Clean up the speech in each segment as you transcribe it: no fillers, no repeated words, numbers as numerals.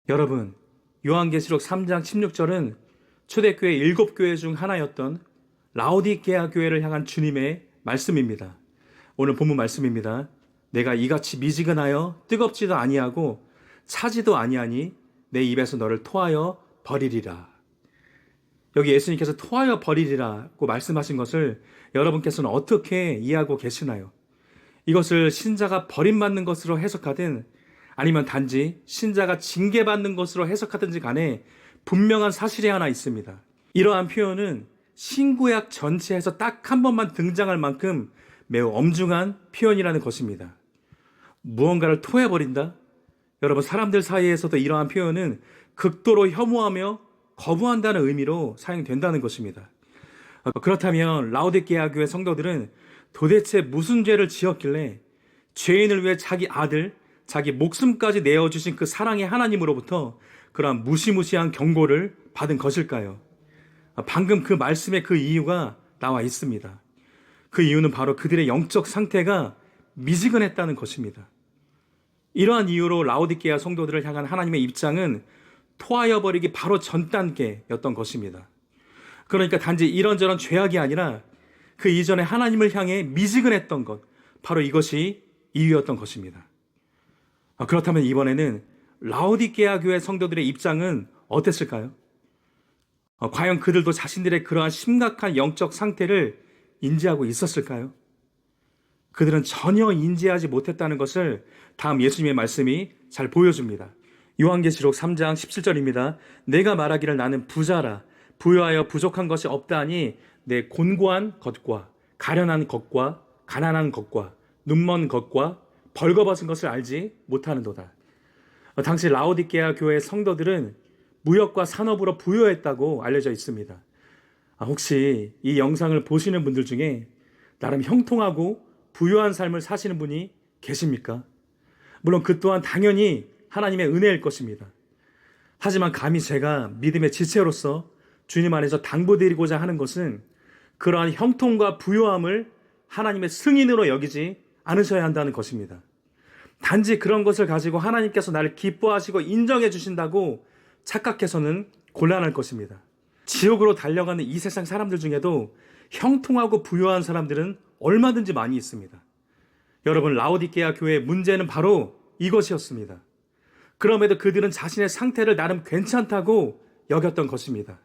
여러분, 요한계시록 3장 16절은 초대교회 7교회 중 하나였던 라오디게아 교회를 향한 주님의 말씀입니다. 오늘 본문 말씀입니다. 내가 이같이 미지근하여 뜨겁지도 아니하고 차지도 아니하니 내 입에서 너를 토하여 버리리라. 여기 예수님께서 토하여 버리리라고 말씀하신 것을 여러분께서는 어떻게 이해하고 계시나요? 이것을 신자가 버림받는 것으로 해석하든 아니면 단지 신자가 징계받는 것으로 해석하든지 간에 분명한 사실이 하나 있습니다. 이러한 표현은 신구약 전체에서 딱 한 번만 등장할 만큼 매우 엄중한 표현이라는 것입니다. 무언가를 토해버린다? 여러분, 사람들 사이에서도 이러한 표현은 극도로 혐오하며 거부한다는 의미로 사용된다는 것입니다. 그렇다면 라오디게아 교회 성도들은 도대체 무슨 죄를 지었길래 죄인을 위해 자기 아들, 자기 목숨까지 내어주신 그 사랑의 하나님으로부터 그러한 무시무시한 경고를 받은 것일까요? 방금 그 말씀의 그 이유가 나와 있습니다. 그 이유는 바로 그들의 영적 상태가 미지근했다는 것입니다. 이러한 이유로 라오디게아 성도들을 향한 하나님의 입장은 토하여 버리기 바로 전 단계였던 것입니다. 그러니까 단지 이런저런 죄악이 아니라 그 이전에 하나님을 향해 미지근했던 것, 바로 이것이 이유였던 것입니다. 그렇다면 이번에는 라오디게아 교회 성도들의 입장은 어땠을까요? 과연 그들도 자신들의 그러한 심각한 영적 상태를 인지하고 있었을까요? 그들은 전혀 인지하지 못했다는 것을 다음 예수님의 말씀이 잘 보여줍니다. 요한계시록 3장 17절입니다. 내가 말하기를 나는 부자라 부유하여 부족한 것이 없다하니 내 곤고한 것과 가련한 것과 가난한 것과 눈먼 것과 벌거벗은 것을 알지 못하는도다. 당시 라오디게아 교회 성도들은 무역과 산업으로 부유했다고 알려져 있습니다. 혹시 이 영상을 보시는 분들 중에 나름 형통하고 부유한 삶을 사시는 분이 계십니까? 물론 그 또한 당연히 하나님의 은혜일 것입니다. 하지만 감히 제가 믿음의 지체로서 주님 안에서 당부드리고자 하는 것은 그러한 형통과 부유함을 하나님의 승인으로 여기지 않으셔야 한다는 것입니다. 단지 그런 것을 가지고 하나님께서 나를 기뻐하시고 인정해 주신다고 착각해서는 곤란할 것입니다. 지옥으로 달려가는 이 세상 사람들 중에도 형통하고 부유한 사람들은 얼마든지 많이 있습니다. 여러분, 라오디게아 교회의 문제는 바로 이것이었습니다. 그럼에도 그들은 자신의 상태를 나름 괜찮다고 여겼던 것입니다.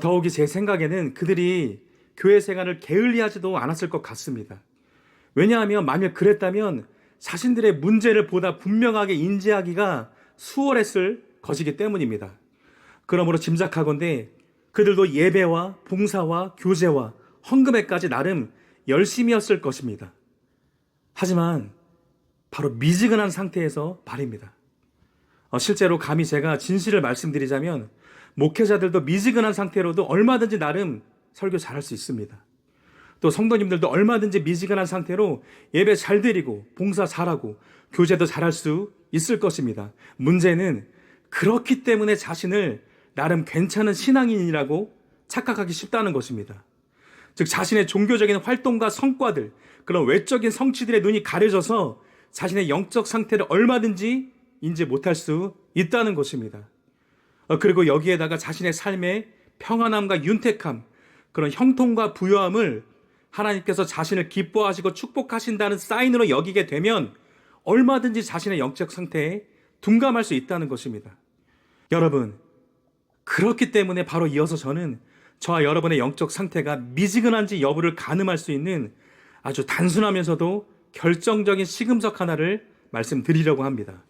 더욱이 제 생각에는 그들이 교회 생활을 게을리하지도 않았을 것 같습니다. 왜냐하면 만일 그랬다면 자신들의 문제를 보다 분명하게 인지하기가 수월했을 것이기 때문입니다. 그러므로 짐작하건대 그들도 예배와 봉사와 교제와 헌금에까지 나름 열심이었을 것입니다. 하지만 바로 미지근한 상태에서 말입니다. 실제로 감히 제가 진실을 말씀드리자면 목회자들도 미지근한 상태로도 얼마든지 나름 설교 잘할 수 있습니다. 또 성도님들도 얼마든지 미지근한 상태로 예배 잘 드리고 봉사 잘하고 교제도 잘할 수 있을 것입니다. 문제는 그렇기 때문에 자신을 나름 괜찮은 신앙인이라고 착각하기 쉽다는 것입니다. 즉 자신의 종교적인 활동과 성과들, 그런 외적인 성취들의 눈이 가려져서 자신의 영적 상태를 얼마든지 인지 못할 수 있다는 것입니다. 그리고 여기에다가 자신의 삶의 평안함과 윤택함, 그런 형통과 부유함을 하나님께서 자신을 기뻐하시고 축복하신다는 사인으로 여기게 되면 얼마든지 자신의 영적 상태에 둔감할 수 있다는 것입니다. 여러분, 그렇기 때문에 바로 이어서 저는 저와 여러분의 영적 상태가 미지근한지 여부를 가늠할 수 있는 아주 단순하면서도 결정적인 시금석 하나를 말씀드리려고 합니다.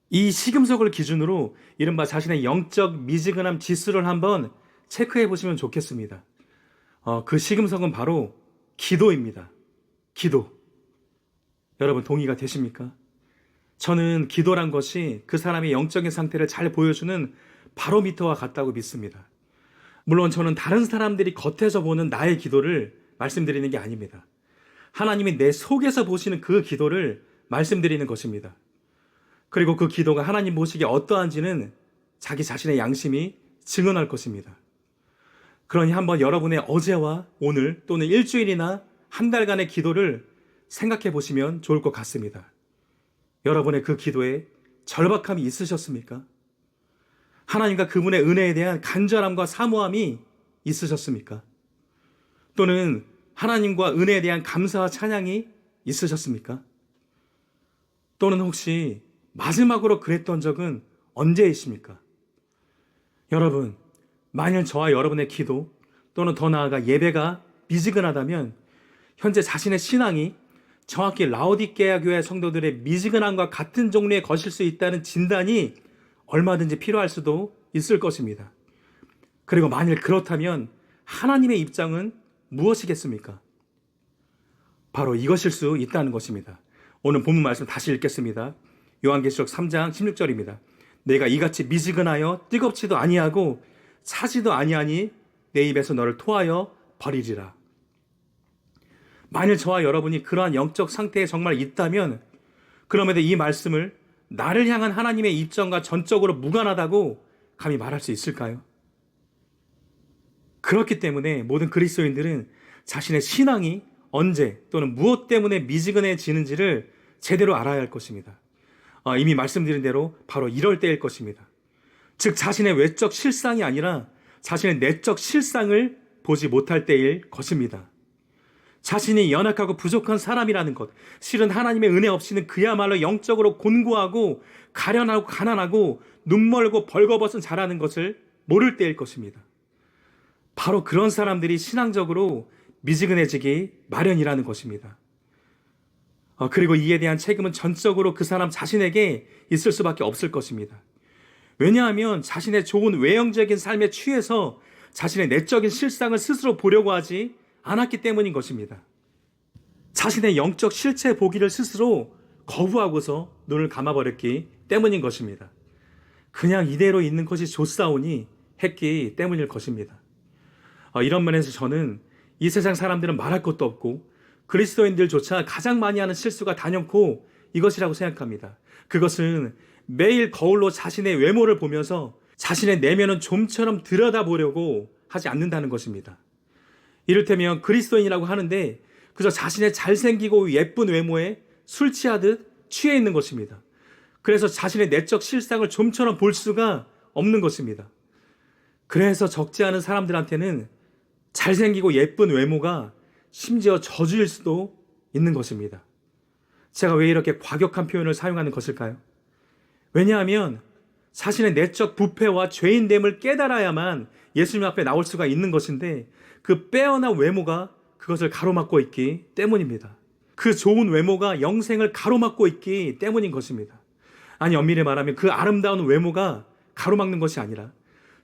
이 시금석을 기준으로 이른바 자신의 영적 미지근함 지수를 한번 체크해 보시면 좋겠습니다. 그 시금석은 바로 기도입니다. 기도. 여러분 동의가 되십니까? 저는 기도란 것이 그 사람의 영적인 상태를 잘 보여주는 바로미터와 같다고 믿습니다. 물론 저는 다른 사람들이 겉에서 보는 나의 기도를 말씀드리는 게 아닙니다. 하나님이 내 속에서 보시는 그 기도를 말씀드리는 것입니다. 그리고 그 기도가 하나님 보시기에 어떠한지는 자기 자신의 양심이 증언할 것입니다. 그러니 한번 여러분의 어제와 오늘 또는 일주일이나 한 달간의 기도를 생각해 보시면 좋을 것 같습니다. 여러분의 그 기도에 절박함이 있으셨습니까? 하나님과 그분의 은혜에 대한 간절함과 사모함이 있으셨습니까? 또는 하나님과 은혜에 대한 감사와 찬양이 있으셨습니까? 또는 혹시 마지막으로 그랬던 적은 언제이십니까? 여러분, 만일 저와 여러분의 기도 또는 더 나아가 예배가 미지근하다면 현재 자신의 신앙이 정확히 라오디게아 교회 성도들의 미지근함과 같은 종류의 것일 수 있다는 진단이 얼마든지 필요할 수도 있을 것입니다. 그리고 만일 그렇다면 하나님의 입장은 무엇이겠습니까? 바로 이것일 수 있다는 것입니다. 오늘 본문 말씀 다시 읽겠습니다. 요한계시록 3장 16절입니다. 내가 이같이 미지근하여 뜨겁지도 아니하고 차지도 아니하니 내 입에서 너를 토하여 버리리라. 만일 저와 여러분이 그러한 영적 상태에 정말 있다면 그럼에도 이 말씀을 나를 향한 하나님의 입장과 전적으로 무관하다고 감히 말할 수 있을까요? 그렇기 때문에 모든 그리스도인들은 자신의 신앙이 언제 또는 무엇 때문에 미지근해지는지를 제대로 알아야 할 것입니다. 이미 말씀드린 대로 바로 이럴 때일 것입니다. 즉 자신의 외적 실상이 아니라 자신의 내적 실상을 보지 못할 때일 것입니다. 자신이 연약하고 부족한 사람이라는 것, 실은 하나님의 은혜 없이는 그야말로 영적으로 곤고하고 가련하고 가난하고 눈멀고 벌거벗은 자라는 것을 모를 때일 것입니다. 바로 그런 사람들이 신앙적으로 미지근해지기 마련이라는 것입니다. 그리고 이에 대한 책임은 전적으로 그 사람 자신에게 있을 수밖에 없을 것입니다. 왜냐하면 자신의 좋은 외형적인 삶에 취해서 자신의 내적인 실상을 스스로 보려고 하지 않았기 때문인 것입니다. 자신의 영적 실체 보기를 스스로 거부하고서 눈을 감아버렸기 때문인 것입니다. 그냥 이대로 있는 것이 좋사오니 했기 때문일 것입니다. 이런 면에서 저는 이 세상 사람들은 말할 것도 없고 그리스도인들조차 가장 많이 하는 실수가 단연코 이것이라고 생각합니다. 그것은 매일 거울로 자신의 외모를 보면서 자신의 내면은 좀처럼 들여다보려고 하지 않는다는 것입니다. 이를테면 그리스도인이라고 하는데 그저 자신의 잘생기고 예쁜 외모에 술 취하듯 취해 있는 것입니다. 그래서 자신의 내적 실상을 좀처럼 볼 수가 없는 것입니다. 그래서 적지 않은 사람들한테는 잘생기고 예쁜 외모가 심지어 저주일 수도 있는 것입니다. 제가 왜 이렇게 과격한 표현을 사용하는 것일까요? 왜냐하면 자신의 내적 부패와 죄인됨을 깨달아야만 예수님 앞에 나올 수가 있는 것인데 그 빼어난 외모가 그것을 가로막고 있기 때문입니다. 그 좋은 외모가 영생을 가로막고 있기 때문인 것입니다. 아니 엄밀히 말하면 그 아름다운 외모가 가로막는 것이 아니라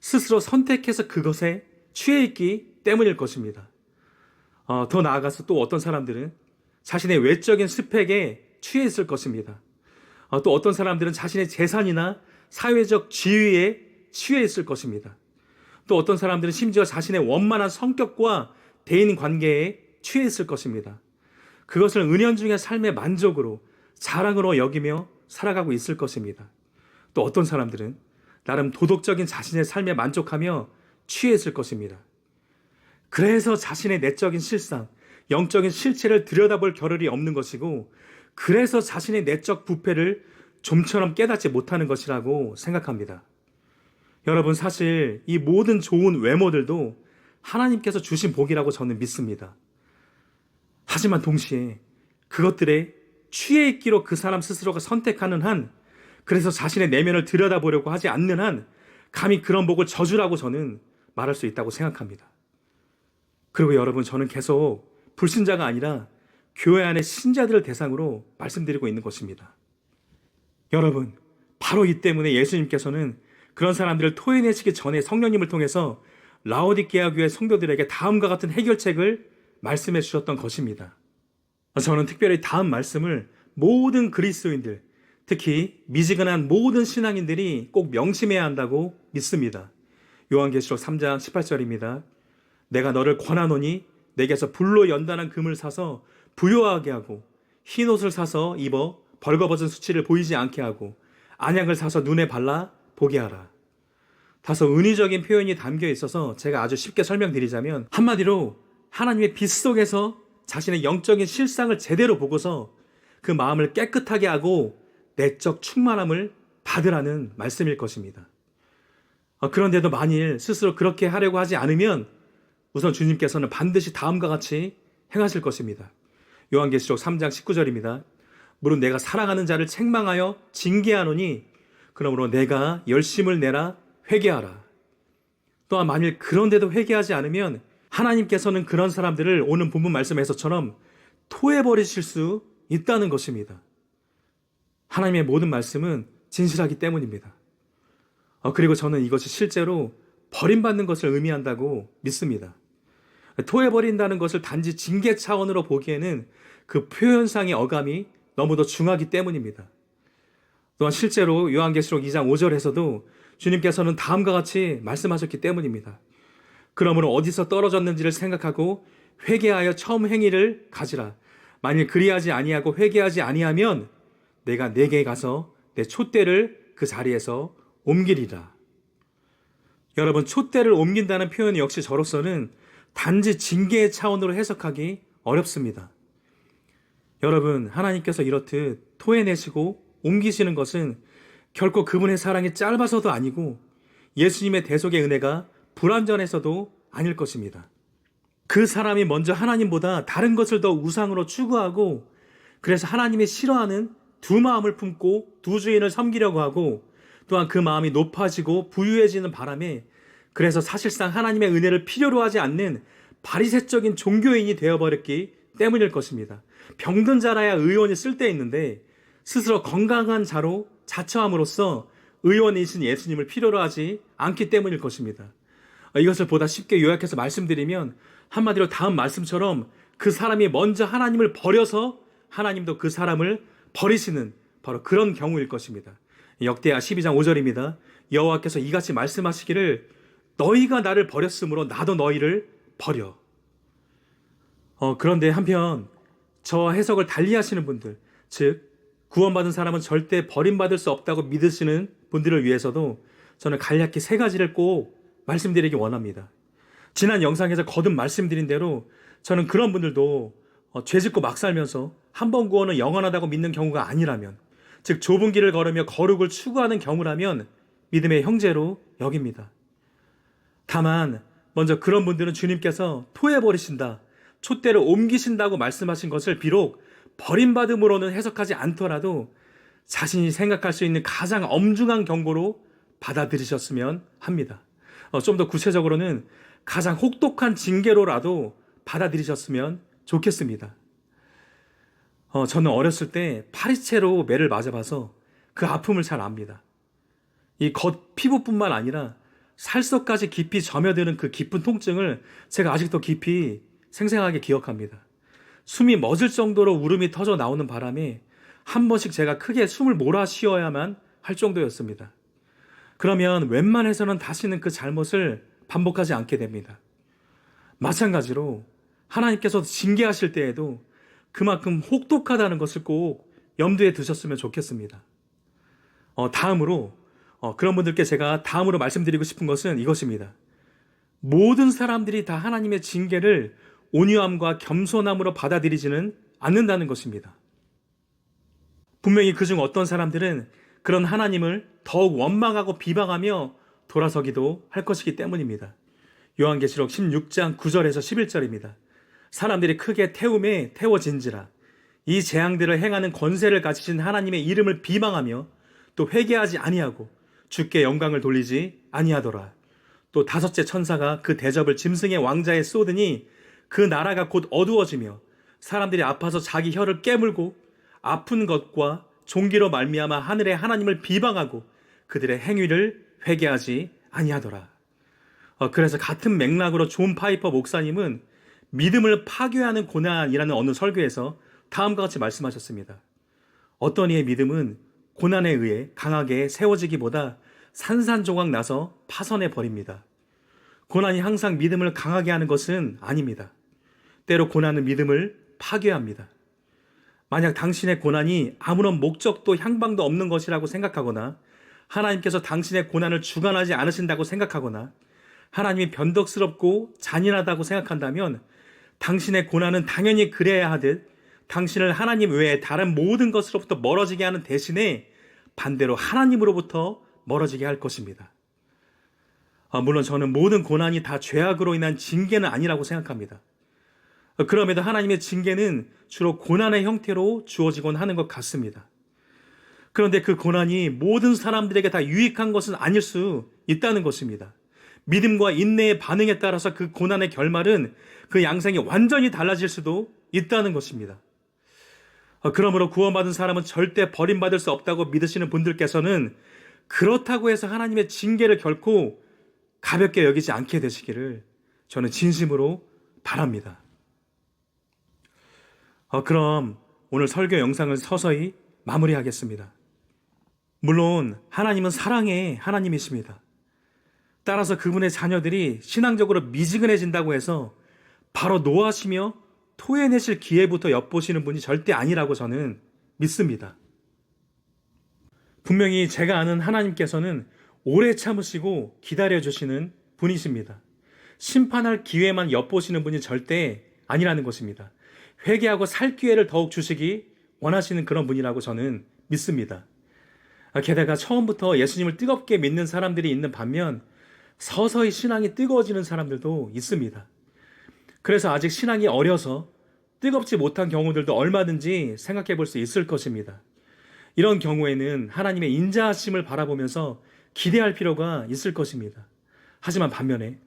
스스로 선택해서 그것에 취해 있기 때문일 것입니다. 더 나아가서 또 어떤 사람들은 자신의 외적인 스펙에 취해 있을 것입니다. 또 어떤 사람들은 자신의 재산이나 사회적 지위에 취해 있을 것입니다. 또 어떤 사람들은 심지어 자신의 원만한 성격과 대인 관계에 취해 있을 것입니다. 그것을 은연중의 삶의 만족으로 자랑으로 여기며 살아가고 있을 것입니다. 또 어떤 사람들은 나름 도덕적인 자신의 삶에 만족하며 취해 있을 것입니다. 그래서 자신의 내적인 실상, 영적인 실체를 들여다볼 겨를이 없는 것이고 그래서 자신의 내적 부패를 좀처럼 깨닫지 못하는 것이라고 생각합니다. 여러분 사실 이 모든 좋은 외모들도 하나님께서 주신 복이라고 저는 믿습니다. 하지만 동시에 그것들에 취해 있기로 그 사람 스스로가 선택하는 한, 그래서 자신의 내면을 들여다보려고 하지 않는 한 감히 그런 복을 저주라고 저는 말할 수 있다고 생각합니다. 그리고 여러분 저는 계속 불신자가 아니라 교회 안의 신자들을 대상으로 말씀드리고 있는 것입니다. 여러분 바로 이 때문에 예수님께서는 그런 사람들을 토해내시기 전에 성령님을 통해서 라오디게아 교회 성도들에게 다음과 같은 해결책을 말씀해 주셨던 것입니다. 저는 특별히 다음 말씀을 모든 그리스도인들, 특히 미지근한 모든 신앙인들이 꼭 명심해야 한다고 믿습니다. 요한계시록 3장 18절입니다. 내가 너를 권하노니 내게서 불로 연단한 금을 사서 부요하게 하고 흰옷을 사서 입어 벌거벗은 수치를 보이지 않게 하고 안약을 사서 눈에 발라 보게 하라. 다소 은유적인 표현이 담겨 있어서 제가 아주 쉽게 설명드리자면 한마디로 하나님의 빛 속에서 자신의 영적인 실상을 제대로 보고서 그 마음을 깨끗하게 하고 내적 충만함을 받으라는 말씀일 것입니다. 그런데도 만일 스스로 그렇게 하려고 하지 않으면 우선 주님께서는 반드시 다음과 같이 행하실 것입니다. 요한계시록 3장 19절입니다. 물론 내가 사랑하는 자를 책망하여 징계하노니 그러므로 내가 열심을 내라 회개하라. 또한 만일 그런데도 회개하지 않으면 하나님께서는 그런 사람들을 오늘 본문 말씀에서처럼 토해버리실 수 있다는 것입니다. 하나님의 모든 말씀은 진실하기 때문입니다. 그리고 저는 이것이 실제로 버림받는 것을 의미한다고 믿습니다. 토해버린다는 것을 단지 징계 차원으로 보기에는 그 표현상의 어감이 너무도 중하기 때문입니다. 또한 실제로 요한계시록 2장 5절에서도 주님께서는 다음과 같이 말씀하셨기 때문입니다. 그러므로 어디서 떨어졌는지를 생각하고 회개하여 처음 행위를 가지라. 만일 그리하지 아니하고 회개하지 아니하면 내가 내게 가서 내 촛대를 그 자리에서 옮기리라. 여러분, 촛대를 옮긴다는 표현 역시 저로서는 단지 징계의 차원으로 해석하기 어렵습니다. 여러분, 하나님께서 이렇듯 토해내시고 옮기시는 것은 결코 그분의 사랑이 짧아서도 아니고 예수님의 대속의 은혜가 불완전해서도 아닐 것입니다. 그 사람이 먼저 하나님보다 다른 것을 더 우상으로 추구하고 그래서 하나님이 싫어하는 두 마음을 품고 두 주인을 섬기려고 하고 또한 그 마음이 높아지고 부유해지는 바람에 그래서 사실상 하나님의 은혜를 필요로 하지 않는 바리새적인 종교인이 되어버렸기 때문일 것입니다. 병든 자라야 의원이 쓸데있는데 스스로 건강한 자로 자처함으로써 의원이신 예수님을 필요로 하지 않기 때문일 것입니다. 이것을 보다 쉽게 요약해서 말씀드리면 한마디로 다음 말씀처럼 그 사람이 먼저 하나님을 버려서 하나님도 그 사람을 버리시는 바로 그런 경우일 것입니다. 역대하 12장 5절입니다. 여호와께서 이같이 말씀하시기를 너희가 나를 버렸으므로 나도 너희를 버려. 그런데 한편 저 해석을 달리하시는 분들, 즉 구원받은 사람은 절대 버림받을 수 없다고 믿으시는 분들을 위해서도 저는 간략히 세 가지를 꼭 말씀드리기 원합니다. 지난 영상에서 거듭 말씀드린 대로 저는 그런 분들도 죄짓고 막 살면서 한 번 구원은 영원하다고 믿는 경우가 아니라면, 즉 좁은 길을 걸으며 거룩을 추구하는 경우라면 믿음의 형제로 여깁니다. 다만 먼저 그런 분들은 주님께서 토해버리신다, 촛대를 옮기신다고 말씀하신 것을 비록 버림받음으로는 해석하지 않더라도 자신이 생각할 수 있는 가장 엄중한 경고로 받아들이셨으면 합니다. 좀 더 구체적으로는 가장 혹독한 징계로라도 받아들이셨으면 좋겠습니다. 저는 어렸을 때 파리채로 매를 맞아봐서 그 아픔을 잘 압니다. 이 겉 피부뿐만 아니라 살석까지 깊이 점여드는 그 깊은 통증을 제가 아직도 깊이 생생하게 기억합니다. 숨이 멎을 정도로 울음이 터져 나오는 바람에 한 번씩 제가 크게 숨을 몰아 쉬어야만 할 정도였습니다. 그러면 웬만해서는 다시는 그 잘못을 반복하지 않게 됩니다. 마찬가지로 하나님께서 징계하실 때에도 그만큼 혹독하다는 것을 꼭 염두에 두셨으면 좋겠습니다. 다음으로 그런 분들께 제가 다음으로 말씀드리고 싶은 것은 이것입니다. 모든 사람들이 다 하나님의 징계를 온유함과 겸손함으로 받아들이지는 않는다는 것입니다. 분명히 그중 어떤 사람들은 그런 하나님을 더욱 원망하고 비방하며 돌아서기도 할 것이기 때문입니다. 요한계시록 16장 9절에서 11절입니다. 사람들이 크게 태움에 태워진지라 이 재앙들을 행하는 권세를 가지신 하나님의 이름을 비방하며 또 회개하지 아니하고 주께 영광을 돌리지 아니하더라. 또 다섯째 천사가 그 대접을 짐승의 왕자에 쏟으니 그 나라가 곧 어두워지며 사람들이 아파서 자기 혀를 깨물고 아픈 것과 종기로 말미암아 하늘의 하나님을 비방하고 그들의 행위를 회개하지 아니하더라. 그래서 같은 맥락으로 존 파이퍼 목사님은 믿음을 파괴하는 고난이라는 어느 설교에서 다음과 같이 말씀하셨습니다. 어떤 이의 믿음은 고난에 의해 강하게 세워지기보다 산산조각 나서 파선해 버립니다. 고난이 항상 믿음을 강하게 하는 것은 아닙니다. 때로 고난은 믿음을 파괴합니다. 만약 당신의 고난이 아무런 목적도 향방도 없는 것이라고 생각하거나 하나님께서 당신의 고난을 주관하지 않으신다고 생각하거나 하나님이 변덕스럽고 잔인하다고 생각한다면 당신의 고난은 당연히 그래야 하듯 당신을 하나님 외에 다른 모든 것으로부터 멀어지게 하는 대신에 반대로 하나님으로부터 멀어지게 할 것입니다. 물론 저는 모든 고난이 다 죄악으로 인한 징계는 아니라고 생각합니다. 그럼에도 하나님의 징계는 주로 고난의 형태로 주어지곤 하는 것 같습니다. 그런데 그 고난이 모든 사람들에게 다 유익한 것은 아닐 수 있다는 것입니다. 믿음과 인내의 반응에 따라서 그 고난의 결말은 그 양상이 완전히 달라질 수도 있다는 것입니다. 그러므로 구원받은 사람은 절대 버림받을 수 없다고 믿으시는 분들께서는 그렇다고 해서 하나님의 징계를 결코 가볍게 여기지 않게 되시기를 저는 진심으로 바랍니다. 그럼 오늘 설교 영상을 서서히 마무리하겠습니다. 물론 하나님은 사랑의 하나님이십니다. 따라서 그분의 자녀들이 신앙적으로 미지근해진다고 해서 바로 노하시며 토해내실 기회부터 엿보시는 분이 절대 아니라고 저는 믿습니다. 분명히 제가 아는 하나님께서는 오래 참으시고 기다려주시는 분이십니다. 심판할 기회만 엿보시는 분이 절대 아니라는 것입니다. 회개하고 살 기회를 더욱 주시기 원하시는 그런 분이라고 저는 믿습니다. 게다가 처음부터 예수님을 뜨겁게 믿는 사람들이 있는 반면 서서히 신앙이 뜨거워지는 사람들도 있습니다. 그래서 아직 신앙이 어려서 뜨겁지 못한 경우들도 얼마든지 생각해 볼 수 있을 것입니다. 이런 경우에는 하나님의 인자하심을 바라보면서 기대할 필요가 있을 것입니다. 하지만 반면에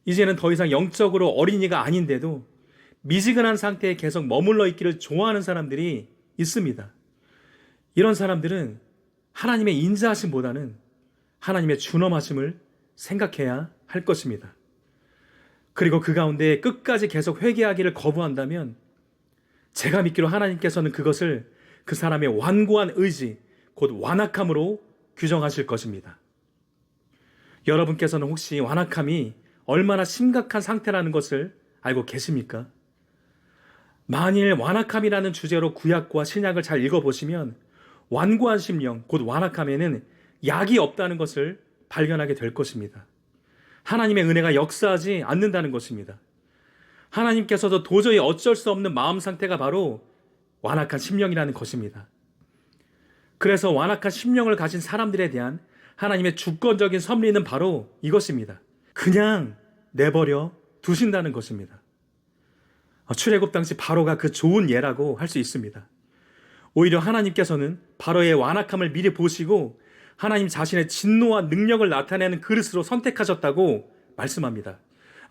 이제는 더 이상 영적으로 어린이가 아닌데도 미지근한 상태에 계속 머물러 있기를 좋아하는 사람들이 있습니다. 이런 사람들은 하나님의 인자하심보다는 하나님의 준엄하심을 생각해야 할 것입니다. 그리고 그 가운데 끝까지 계속 회개하기를 거부한다면 제가 믿기로 하나님께서는 그것을 그 사람의 완고한 의지, 곧 완악함으로 규정하실 것입니다. 여러분께서는 혹시 완악함이 얼마나 심각한 상태라는 것을 알고 계십니까? 만일 완악함이라는 주제로 구약과 신약을 잘 읽어보시면 완고한 심령, 곧 완악함에는 약이 없다는 것을 발견하게 될 것입니다. 하나님의 은혜가 역사하지 않는다는 것입니다. 하나님께서도 도저히 어쩔 수 없는 마음 상태가 바로 완악한 심령이라는 것입니다. 그래서 완악한 심령을 가진 사람들에 대한 하나님의 주권적인 섭리는 바로 이것입니다. 그냥 내버려 두신다는 것입니다. 출애굽 당시 바로가 그 좋은 예라고 할 수 있습니다. 오히려 하나님께서는 바로의 완악함을 미리 보시고 하나님 자신의 진노와 능력을 나타내는 그릇으로 선택하셨다고 말씀합니다.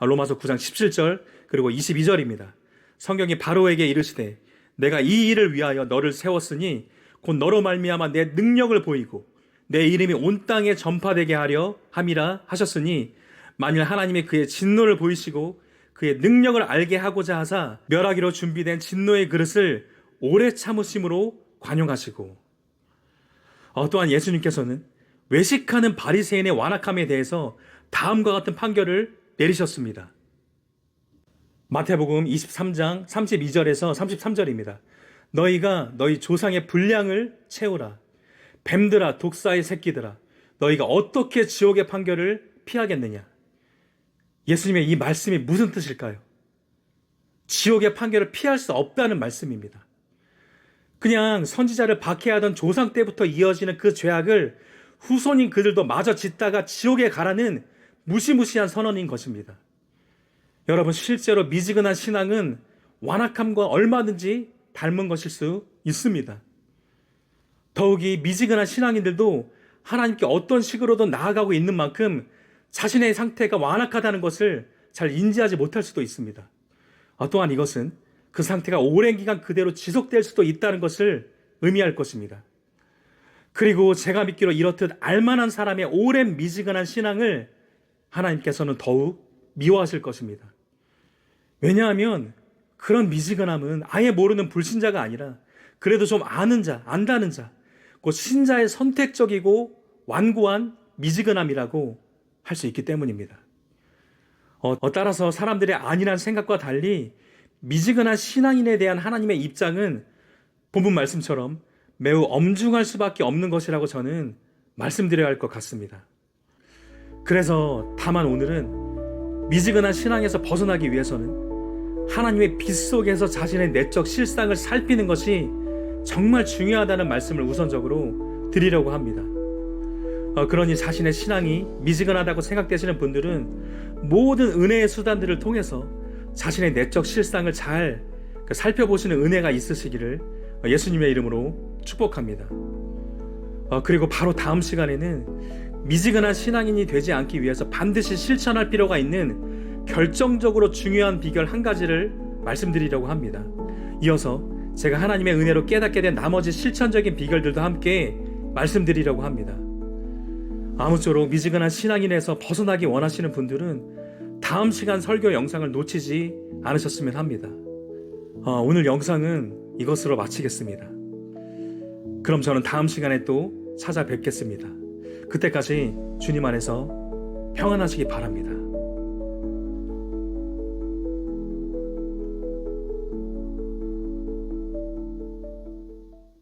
로마서 9장 17절 그리고 22절입니다. 성경이 바로에게 이르시되 내가 이 일을 위하여 너를 세웠으니 곧 너로 말미암아 내 능력을 보이고 내 이름이 온 땅에 전파되게 하려 함이라 하셨으니 만일 하나님이 그의 진노를 보이시고 그의 능력을 알게 하고자 하사 멸하기로 준비된 진노의 그릇을 오래 참으심으로 관용하시고 또한 예수님께서는 외식하는 바리새인의 완악함에 대해서 다음과 같은 판결을 내리셨습니다. 마태복음 23장 32절에서 33절입니다. 너희가 너희 조상의 분량을 채우라. 뱀들아 독사의 새끼들아 너희가 어떻게 지옥의 판결을 피하겠느냐. 예수님의 이 말씀이 무슨 뜻일까요? 지옥의 판결을 피할 수 없다는 말씀입니다. 그냥 선지자를 박해하던 조상 때부터 이어지는 그 죄악을 후손인 그들도 마저 짓다가 지옥에 가라는 무시무시한 선언인 것입니다. 여러분, 실제로 미지근한 신앙은 완악함과 얼마든지 닮은 것일 수 있습니다. 더욱이 미지근한 신앙인들도 하나님께 어떤 식으로든 나아가고 있는 만큼 자신의 상태가 완악하다는 것을 잘 인지하지 못할 수도 있습니다. 또한 이것은 그 상태가 오랜 기간 그대로 지속될 수도 있다는 것을 의미할 것입니다. 그리고 제가 믿기로 이렇듯 알만한 사람의 오랜 미지근한 신앙을 하나님께서는 더욱 미워하실 것입니다. 왜냐하면 그런 미지근함은 아예 모르는 불신자가 아니라 그래도 좀 아는 자, 안다는 자, 그 신자의 선택적이고 완고한 미지근함이라고 할 수 있기 때문입니다. 따라서 사람들의 안일한 생각과 달리 미지근한 신앙인에 대한 하나님의 입장은 본문 말씀처럼 매우 엄중할 수밖에 없는 것이라고 저는 말씀드려야 할 것 같습니다. 그래서 다만 오늘은 미지근한 신앙에서 벗어나기 위해서는 하나님의 빛 속에서 자신의 내적 실상을 살피는 것이 정말 중요하다는 말씀을 우선적으로 드리려고 합니다. 그러니 자신의 신앙이 미지근하다고 생각되시는 분들은 모든 은혜의 수단들을 통해서 자신의 내적 실상을 잘 살펴보시는 은혜가 있으시기를 예수님의 이름으로 축복합니다. 그리고 바로 다음 시간에는 미지근한 신앙인이 되지 않기 위해서 반드시 실천할 필요가 있는 결정적으로 중요한 비결 한 가지를 말씀드리려고 합니다. 이어서 제가 하나님의 은혜로 깨닫게 된 나머지 실천적인 비결들도 함께 말씀드리려고 합니다. 아무쪼록 미지근한 신앙인에서 벗어나기 원하시는 분들은 다음 시간 설교 영상을 놓치지 않으셨으면 합니다. 오늘 영상은 이것으로 마치겠습니다. 그럼 저는 다음 시간에 또 찾아뵙겠습니다. 그때까지 주님 안에서 평안하시기 바랍니다.